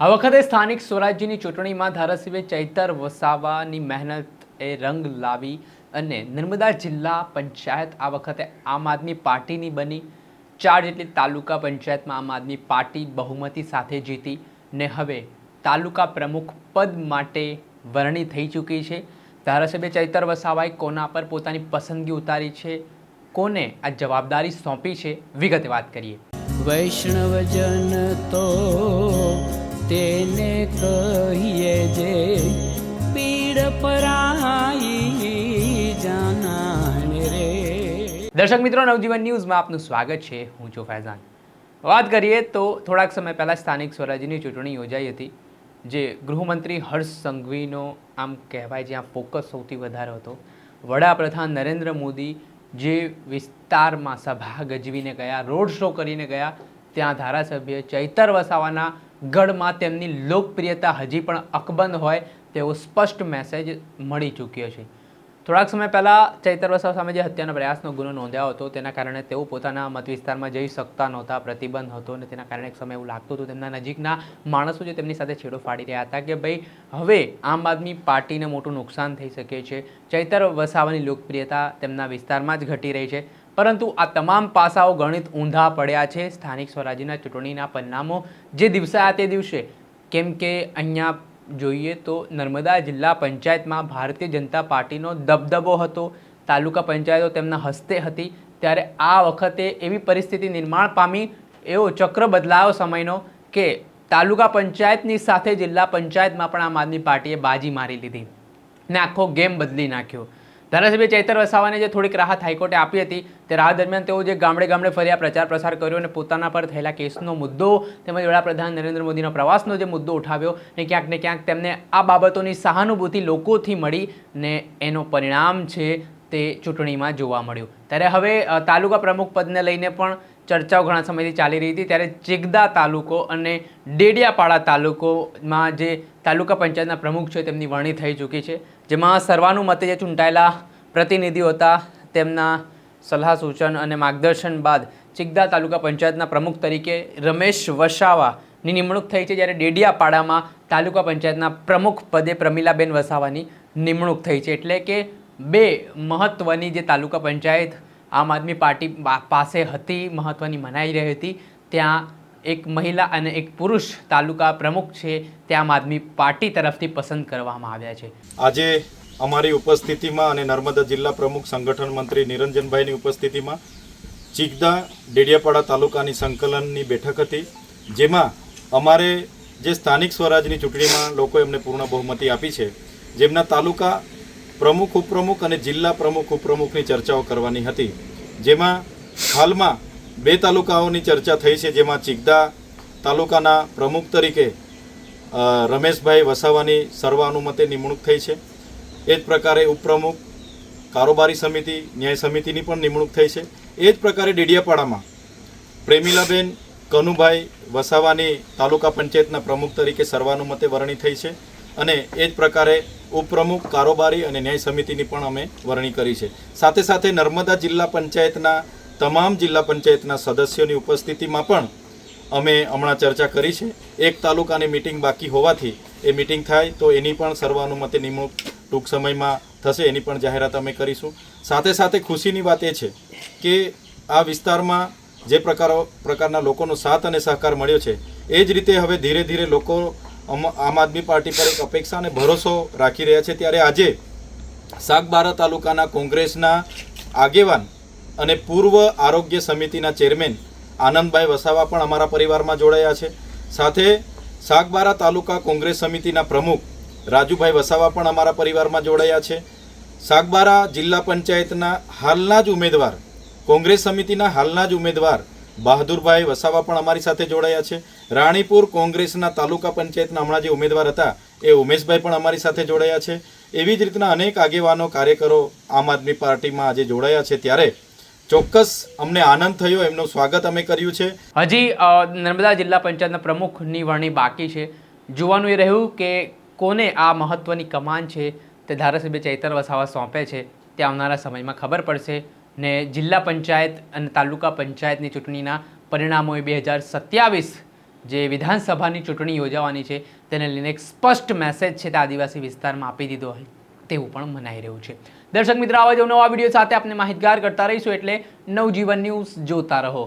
આ વખતે સ્થાનિક સ્વરાજ્યની ચૂંટણીમાં ધારાસભ્ય ચૈતર વસાવાની મહેનત એ રંગ લાવી અને નર્મદા જિલ્લા પંચાયત આ વખતે આમ આદમી પાર્ટીની બની। 4 જેટલી તાલુકા પંચાયતમાં આમ આદમી પાર્ટી બહુમતી સાથે જીતી ને હવે તાલુકા પ્રમુખ પદ માટે વરણી થઈ ચૂકી છે। ધારાસભ્ય ચૈતર વસાવાએ કોના પર પોતાની પસંદગી ઉતારી છે, કોને આ જવાબદારી સોંપી છે, વિગતે વાત કરીએ। વૈષ્ણવજન તો તેને કહીએ જે પીડ પરાઈ જાનાને રે। દર્શક મિત્રો, નવજીવન ન્યૂઝમાં આપનું સ્વાગત છે। હું છું ફૈઝાન। વાત કરીએ તો થોડાક સમય પહેલાં સ્થાનિક સ્વરાજ્યની ચૂંટણી યોજાઈ હતી, જે ગૃહમંત્રી હર્ષ સંઘવીનો આમ કહેવાય જ્યાં ફોકસ સૌથી વધારે હતો। વડાપ્રધાન નરેન્દ્ર મોદી જે વિસ્તારમાં સભા ગજવીને ગયા, રોડ શો કરીને ગયા, ત્યાં ધારાસભ્ય ચૈતર વસાવાના ગઢમાં તેમની લોકપ્રિયતા હજી પણ અકબંધ હોય તેવો સ્પષ્ટ મેસેજ મળી ચૂક્યો છે। થોડાક સમય પહેલાં ચૈતર વસાવા સામે જે હત્યાના પ્રયાસનો ગુનો નોંધાયો હતો, તેના કારણે તેઓ પોતાના મત વિસ્તારમાં જઈ શકતા નહોતા, પ્રતિબંધ હતો અને તેના કારણે એક સમય એવું લાગતું હતું તેમના નજીકના માણસો જે તેમની સાથે છેડો ફાડી રહ્યા હતા કે ભાઈ હવે આમ આદમી પાર્ટીને મોટું નુકસાન થઈ શકે છે, ચૈતર વસાવાની લોકપ્રિયતા તેમના વિસ્તારમાં જ ઘટી રહી છે। પરંતુ આ તમામ પાસાઓ ગણિત ઊંધા પડ્યા છે સ્થાનિક સ્વરાજ્યના ચૂંટણીના પરિણામો જે દિવસે આ તે દિવસે, કેમ કે અહીંયા જોઈએ તો નર્મદા જિલ્લા પંચાયતમાં ભારતીય જનતા પાર્ટીનો દબદબો હતો, તાલુકા પંચાયતો તેમના હસ્તે હતી, ત્યારે આ વખતે એવી પરિસ્થિતિ નિર્માણ પામી, એવો ચક્ર બદલાયો સમયનો કે તાલુકા પંચાયતની સાથે જિલ્લા પંચાયતમાં પણ આમ આદમી પાર્ટીએ બાજી મારી લીધી ને આખો ગેમ બદલી નાખ્યો। ધારાસભ્ય ચૈતર વસાવાને જે થોડીક રાહત હાઈકોર્ટે આપી હતી, તે રાહ દરમિયાન તેઓ જે ગામડે ગામડે ફર્યા, પ્રચાર પ્રસાર કર્યો અને પોતાના પર થયેલા કેસનો મુદ્દો તેમજ વડાપ્રધાન નરેન્દ્ર મોદીના પ્રવાસનો જે મુદ્દો ઉઠાવ્યો ને ક્યાંક તેમને આ બાબતોની સહાનુભૂતિ લોકોથી મળી ને એનો પરિણામ છે તે ચૂંટણીમાં જોવા મળ્યું। ત્યારે હવે તાલુકા પ્રમુખ પદને લઈને પણ ચર્ચાઓ ઘણા સમયથી ચાલી રહી હતી, ત્યારે ચિગદા તાલુકો અને ડેડિયાપાડા તાલુકોમાં જે તાલુકા પંચાયતના પ્રમુખ છે તેમની વરણી થઈ ચૂકી છે, જેમાં સર્વાનુમતે જે ચૂંટાયેલા પ્રતિનિધિઓ હતા તેમના સલાહ સૂચન અને માર્ગદર્શન બાદ ચિગદા તાલુકા પંચાયતના પ્રમુખ તરીકે રમેશ વસાવાની નિમણૂક થઈ છે, જ્યારે ડેડિયાપાડામાં તાલુકા પંચાયતના પ્રમુખ પદે પ્રમીલાબેન વસાવાની નિમણૂક થઈ છે। એટલે કે બે મહત્ત્વની જે તાલુકા પંચાયત આમ આદમી પાર્ટી પાસે હતી, મહત્ત્વની મનાઈ રહી હતી, ત્યાં એક મહિલા અને એક પુરુષ તાલુકા પ્રમુખ છે તે આમ આદમી પાર્ટી તરફથી પસંદ કરવામાં આવ્યા છે। આજે અમારી ઉપસ્થિતિમાં અને નર્મદા જિલ્લા પ્રમુખ સંગઠન મંત્રી નિરંજનભાઈની ઉપસ્થિતિમાં ચિગદા ડેડિયાપાડા તાલુકાની સંકલનની બેઠક હતી, જેમાં અમારે જે સ્થાનિક સ્વરાજની ચૂંટણીમાં લોકોએ અમને પૂર્ણ બહુમતી આપી છે, જેમના તાલુકા પ્રમુખ ઉપપ્રમુખ અને જિલ્લા પ્રમુખ ઉપપ્રમુખની ચર્ચાઓ કરવાની હતી, જેમાં હાલમાં 2 તાલુકાઓની ચર્ચા થઈ છે, જેમાં ચિગદા તાલુકાના પ્રમુખ તરીકે રમેશભાઈ વસાવાની સર્વાનુમતે નિમણૂક થઈ છે। એ જ પ્રકારે ઉપપ્રમુખ, કારોબારી સમિતિ, ન્યાય સમિતિની પણ નિમણૂક થઈ છે। એ જ પ્રકારે ડેડિયાપાડામાં પ્રેમીલાબેન કનુભાઈ વસાવાની તાલુકા પંચાયતના પ્રમુખ તરીકે સર્વાનુમતે વરણી થઈ છે અને એ જ પ્રકારે ઉપપ્રમુખ, કારોબારી અને ન્યાય સમિતિની પણ અમે વરણી કરી છે। સાથે સાથે નર્મદા જિલ્લા પંચાયતના તમામ જિલ્લા પંચાયતના સદસ્યોની ઉપસ્થિતિમાં પણ અમે હમણાં ચર્ચા કરી છે। એક તાલુકાની મિટિંગ બાકી હોવાથી એ મિટિંગ થાય તો એની પણ સર્વાનુમતે નિમણૂક ટૂંક સમયમાં થશે, એની પણ જાહેરાત અમે કરીશું। સાથે સાથે ખુશીની વાત એ છે કે આ વિસ્તારમાં જે પ્રકારના લોકોનો સાથ અને સહકાર મળ્યો છે, એ જ રીતે હવે ધીરે ધીરે લોકો આમ આદમી પાર્ટી પર એક અપેક્ષા અને ભરોસો રાખી રહ્યા છે। ત્યારે આજે સાગબારા તાલુકાના કોંગ્રેસના આગેવાન અને પૂર્વ આરોગ્ય સમિતિના ચેરમેન આનંદભાઈ વસાવા પણ અમારા પરિવારમાં જોડાયા છે। સાથે સાગબારા તાલુકા કોંગ્રેસ સમિતિના પ્રમુખ રાજુભાઈ વસાવા પણ અમારા પરિવારમાં જોડાયા છે। સાગબારા જિલ્લા પંચાયતના હાલના જ ઉમેદવાર, કોંગ્રેસ સમિતિના હાલના જ ઉમેદવાર બહાદુરભાઈ વસાવા પણ અમારી સાથે જોડાયા છે। રાણીપુર કોંગ્રેસના તાલુકા પંચાયતના હમણાં જે ઉમેદવાર હતા એ ઉમેશભાઈ પણ અમારી સાથે જોડાયા છે। એવી જ રીતના અનેક આગેવાનો, કાર્યકરો આમ આદમી પાર્ટીમાં આજે જોડાયા છે, ત્યારે ચોક્કસ અમને આનંદ થયો, એમનું સ્વાગત અમે કર્યું છે। હજી નર્મદા જિલ્લા પંચાયતના પ્રમુખની વરણી બાકી છે। જોવાનું એ રહ્યું કે કોને આ મહત્ત્વની કમાન છે તે ધારાસભ્ય ચૈતર વસાવા સોંપે છે, તે આવનારા સમયમાં ખબર પડશે ને જિલ્લા પંચાયત અને તાલુકા પંચાયતની ચૂંટણીના પરિણામોએ 2027 જે વિધાનસભાની ચૂંટણી યોજાવાની છે તેને લઈને એક સ્પષ્ટ મેસેજ છે તે આદિવાસી વિસ્તારમાં આપી દીધો હોય તેવું પણ મનાઈ રહ્યું છે. દર્શક મિત્રો, આવા જ નવા વિડીયો સાથે આપણે માહિતગાર કરતા રહીશું, એટલે નવજીવન ન્યૂઝ જોતા રહો.